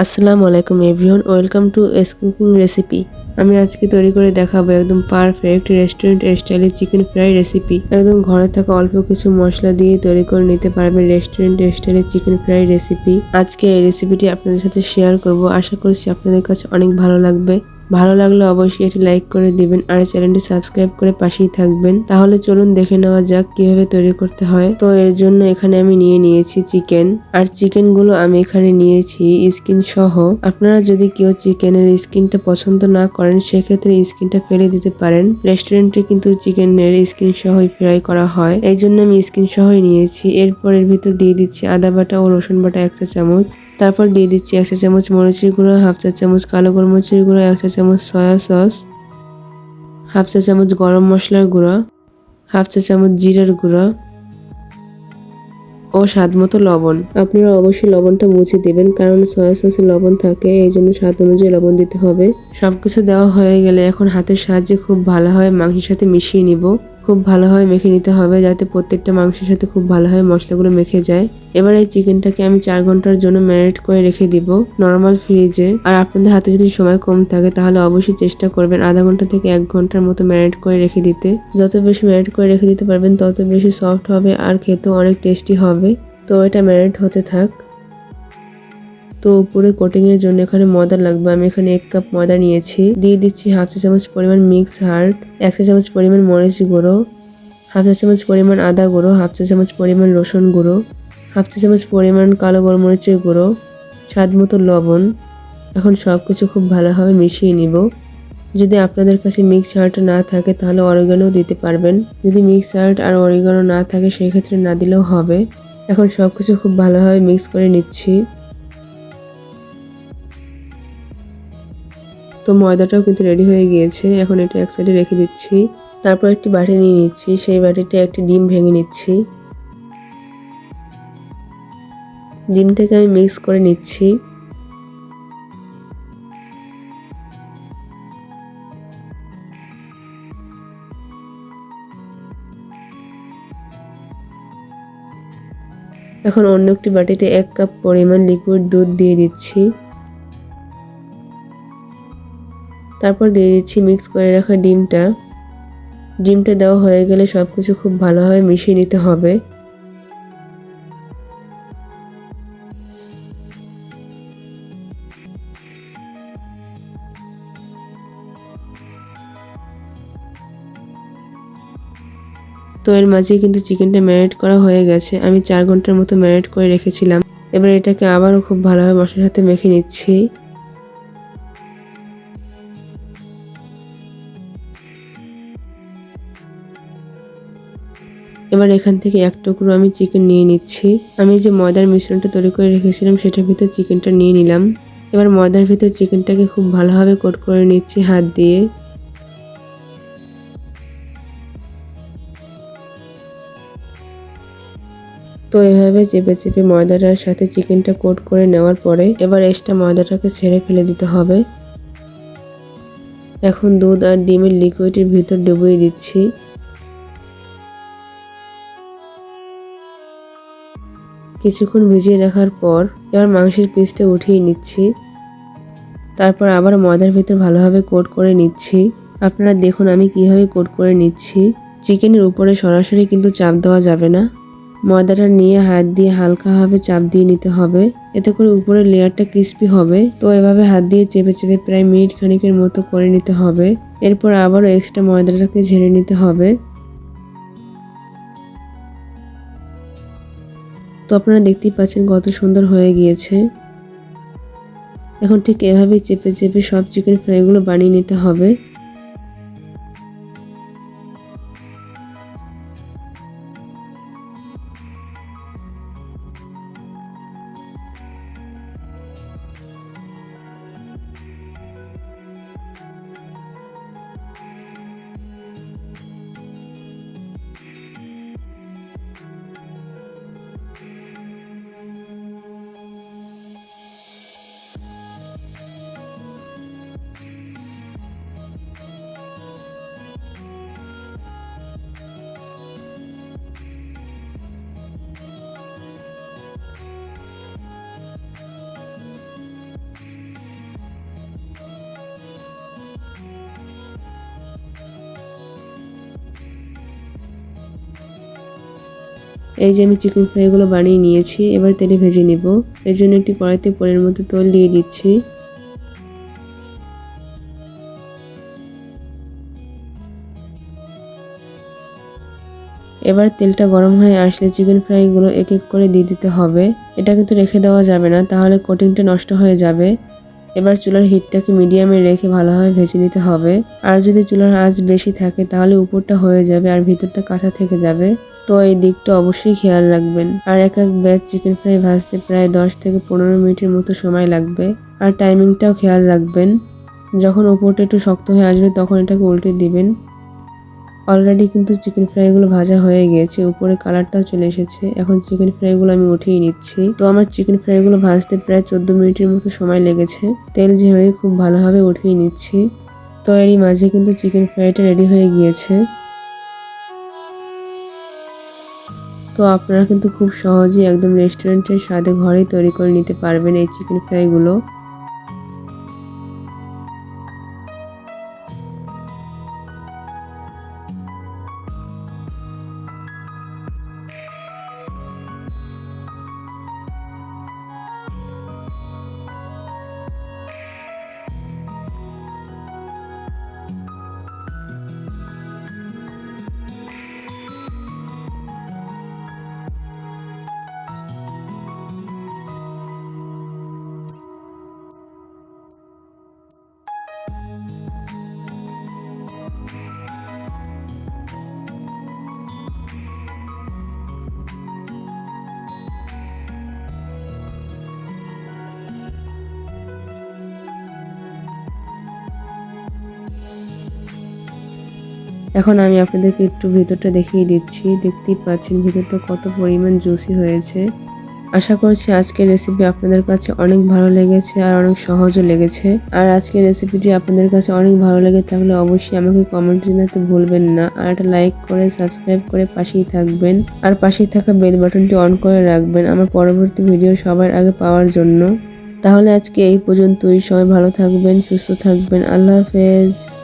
আসসালামু আলাইকুম everyone, welcome to S cooking recipe. আমি আজকে তৈরি করে দেখাবো একদম পারফেক্ট রেস্টুরেন্ট স্টাইলে চিকেন ফ্রাই রেসিপি। একদম ঘরে থাকা অল্প কিছু মশলা দিয়ে তৈরি করে নিতে পারবেন রেস্টুরেন্ট স্টাইলে চিকেন ফ্রাই রেসিপি। আজকে এই রেসিপিটি আপনাদের সাথে শেয়ার করব। আশা করছি আপনাদের কাছে অনেক ভালো লাগবে। ভালো লাগলে অবশ্যই এটি লাইক করে দিবেন আর চ্যানেলটি সাবস্ক্রাইব করে পাশেই থাকবেন। তাহলে চলুন দেখে নেওয়া যাক কিভাবে তৈরি করতে হয়। তো এর জন্য এখানে আমি নিয়েছি চিকেন, আর চিকেন গুলো আমি এখানে নিয়েছি স্কিন সহ। আপনারা যদি কেউ চিকেনের স্কিনটা পছন্দ না করেন সেক্ষেত্রে স্কিনটা ফেলে দিতে পারেন। রেস্টুরেন্টে কিন্তু চিকেনের স্কিন সহই ফ্রাই করা হয়, এই জন্য আমি স্কিন সহই নিয়েছি। এরপর এর ভিতর দিয়ে দিচ্ছি আদা বাটা ও রসুন বাটা 1 চা চামচ। তারপর দিয়ে দিচ্ছি 1 চা চামচ মরিচের গুঁড়ো, 1/2 চা চামচ কালো গোলমরিচের গুঁড়ো, 1 চা চামচ সয়া সস, 1/2 চা চামচ গরম মশলার গুঁড়া, 1/2 চা চামচ জিরার গুঁড়া ও স্বাদ মতো লবণ। আপনারা অবশ্যই লবণটা বুঝে দেবেন, কারণ সয়া সসে লবণ থাকে, এই জন্য স্বাদ অনুযায়ী লবণ দিতে হবে। সবকিছু দেওয়া হয়ে গেলে এখন হাতের সাহায্যে খুব ভালোভাবে মাংসের সাথে মিশিয়ে নিব। খুব ভালোভাবে মেখে নিতে হবে যাতে প্রত্যেকটা মাংসের সাথে খুব ভালোভাবে মশলাগুলো মেখে যায়। এবার এই চিকেনটাকে আমি 4 ঘন্টার জন্য ম্যারিনেট করে রেখে দিব নর্মাল ফ্রিজে। আর আপনাদের হাতে যদি সময় কম থাকে তাহলে অবশ্যই চেষ্টা করবেন আধা ঘন্টা থেকে 1 ঘন্টার মতো ম্যারিনেট করে রেখে দিতে। যত বেশি ম্যারিনেট করে রেখে দিতে পারবেন তত বেশি সফট হবে আর খেতেও অনেক টেস্টি হবে। তো এটা ম্যারিনেট হতে থাক। তো উপরে কোটিং এর জন্য এখানে ময়দা লাগবে। আমি এখানে 1 কাপ ময়দা নিয়েছি। দিয়ে দিচ্ছি 1/2 চা চামচ পরিমাণ মিক্স হার্ড, 1 চা চামচ পরিমাণ মরিচ গুঁড়ো, 1/2 চা চামচ পরিমাণ আদা গুঁড়ো, 1/2 চা চামচ পরিমাণ রসুন গুঁড়ো, 1/2 চা চামচ পরিমাণ কালো গোলমরিচের গুঁড়ো, স্বাদ মতো লবণ। এখন সবকিছু খুব ভালোভাবে মিশিয়ে নিব। যদি আপনাদের কাছে মিক্স হার্ড না থাকে তাহলে অরিগানো দিতে পারবেন। যদি মিক্স হার্ড আর অরিগানো না থাকে সেক্ষেত্রে না দিলেও হবে। এখন সবকিছু খুব ভালোভাবে মিক্স করে নিচ্ছি। তো ময়দাটাও কিন্তু রেডি হয়ে গিয়েছে। এখন এটা এক সাইডে রেখে দিচ্ছি। তারপর একটি বাটি নিয়ে নিচ্ছি, সেই বাটিতে একটি ডিম ভেঙে নিচ্ছি। ডিমটাকে আমি মিক্স করে নিচ্ছি। এখন অন্য একটি বাটিতে 1 কাপ পরিমাণ লিকুইড দুধ দিয়ে দিচ্ছি। তারপর দিয়ে দিচ্ছি মিক্স করে রাখা ডিমটা। ডিমটা দেওয়া হয়ে গেলে সবকিছু খুব ভালোভাবে মিশিয়ে নিতে হবে। তো এর মাঝে কিন্তু চিকেনটা ম্যারিনেট করা হয়ে গেছে। আমি 4 ঘন্টার মতো ম্যারিনেট করে রেখেছিলাম। এবার এটাকে আবারও খুব ভালোভাবে মশলার সাথে মেখে নিচ্ছি। এবার এখান থেকে এক টুকরো আমি চিকেন নিয়ে নিচ্ছি। আমি যে ময়দার মিশ্রণটা তৈরি করে রেখেছিলাম সেটার ভিতর চিকেনটা নিয়ে নিলাম। এবার ময়দার ভিতর চিকেনটাকে খুব ভালোভাবে কোট করে নিচ্ছি হাত দিয়ে। তো এভাবে চেপে চেপে ময়দাটার সাথে চিকেনটা কোট করে নেওয়ার পরে এবার এক্সট্রা ময়দাটাকে ছেড়ে ফেলে দিতে হবে। এখন দুধ আর ডিমের লিকুইডের ভিতর ডুবিয়ে দিচ্ছি। কিছুক্ষণ ভিজিয়ে রাখার পর এবার মাংসের পিসটা উঠিয়ে নিচ্ছি। তারপর আবার ময়দার ভিতর ভালোভাবে কোট করে নিচ্ছি। আপনারা দেখুন আমি কিভাবে কোট করে নিচ্ছি। চিকেনের উপরে সরাসরি কিন্তু চাপ দেওয়া যাবে না। ময়দাটা নিয়ে হাত দিয়ে হালকাভাবে চাপ দিয়ে নিতে হবে, এতে করে উপরের লেয়ারটা ক্রিস্পি হবে। তো এভাবে হাত দিয়ে চেপে চেপে প্রায় মিনিট খানিকের মতো করে নিতে হবে। এরপর আবারও এক্সট্রা ময়দাটাকে ঝেড়ে নিতে হবে। তো আপনারা দেখতেই পাচ্ছেন কত সুন্দর হয়ে গিয়েছে। এখন ঠিক এভাবেই চেপে চেপে সব চিকেন ফ্রাইগুলো বানিয়ে নিতে হবে। এই যে আমি চিকেন ফ্রাইগুলো বানিয়ে নিয়েছি, এবার তেলে ভেজে নিব। এর জন্য একটি কড়াইতে পরিমাণ মতো তেল দিয়ে দিচ্ছি। এবার তেলটা গরম হয়ে আসলে চিকেন ফ্রাইগুলো এক এক করে দিয়ে দিতে হবে। এটা কিন্তু রেখে দেওয়া যাবে না, তাহলে কোটিংটা নষ্ট হয়ে যাবে। এবার চুলার হিটটাকে মিডিয়ামে রেখে ভালোভাবে ভেজে নিতে হবে। আর যদি চুলার আঁচ বেশি থাকে তাহলে উপরটা হয়ে যাবে আর ভিতরটা কাঁচা থেকে যাবে। তো এই দিকটা অবশ্যই খেয়াল রাখবেন। আর এক এক ব্যাচ চিকেন ফ্রাই ভাজতে প্রায় 10 থেকে 15 মিনিটের মতো সময় লাগবে। আর টাইমিংটাও খেয়াল রাখবেন। যখন উপরটা একটু শক্ত হয়ে আসবে তখন এটাকে উল্টে দিবেন। অলরেডি কিন্তু চিকেন ফ্রাইগুলো ভাজা হয়ে গিয়েছে, উপরে কালারটাও চলে এসেছে। এখন চিকেন ফ্রাইগুলো আমি উঠিয়ে নিচ্ছি। তো আমার চিকেন ফ্রাইগুলো ভাজতে প্রায় 14 মিনিটের মতো সময় লেগেছে। তেল ঝেড়ে খুব ভালোভাবে উঠিয়ে নিচ্ছি। তো এরই মাঝে কিন্তু চিকেন ফ্রাইটা রেডি হয়ে গিয়েছে। তো আপনারা কিন্তু খুব সহজেই একদম রেস্টুরেন্টের স্বাদে ঘরেই তৈরি করে নিতে পারবেন এই চিকেন ফ্রাইগুলো। এখন আমি আপনাদেরকে একটু ভিতরটা দেখিয়ে দিচ্ছি। দেখতেই পাচ্ছেন ভিতরটা কত পরিমাণ জুসি হয়েছে। আশা করছি আজকের রেসিপি আপনাদের কাছে অনেক ভালো লেগেছে আর অনেক সহজও লেগেছে। আর আজকের রেসিপিটি আপনাদের কাছে অনেক ভালো লেগে থাকলে অবশ্যই আমাকে কমেন্টে জানাতে ভুলবেন না। আর একটা লাইক করে সাবস্ক্রাইব করে পাশেই থাকবেন। আর পাশেই থাকা বেল বাটনটি অন করে রাখবেন আমার পরবর্তী ভিডিও সবার আগে পাওয়ার জন্য। তাহলে আজকে এই পর্যন্তই। সবাই ভালো থাকবেন, সুস্থ থাকবেন। আল্লাহ হাফেজ।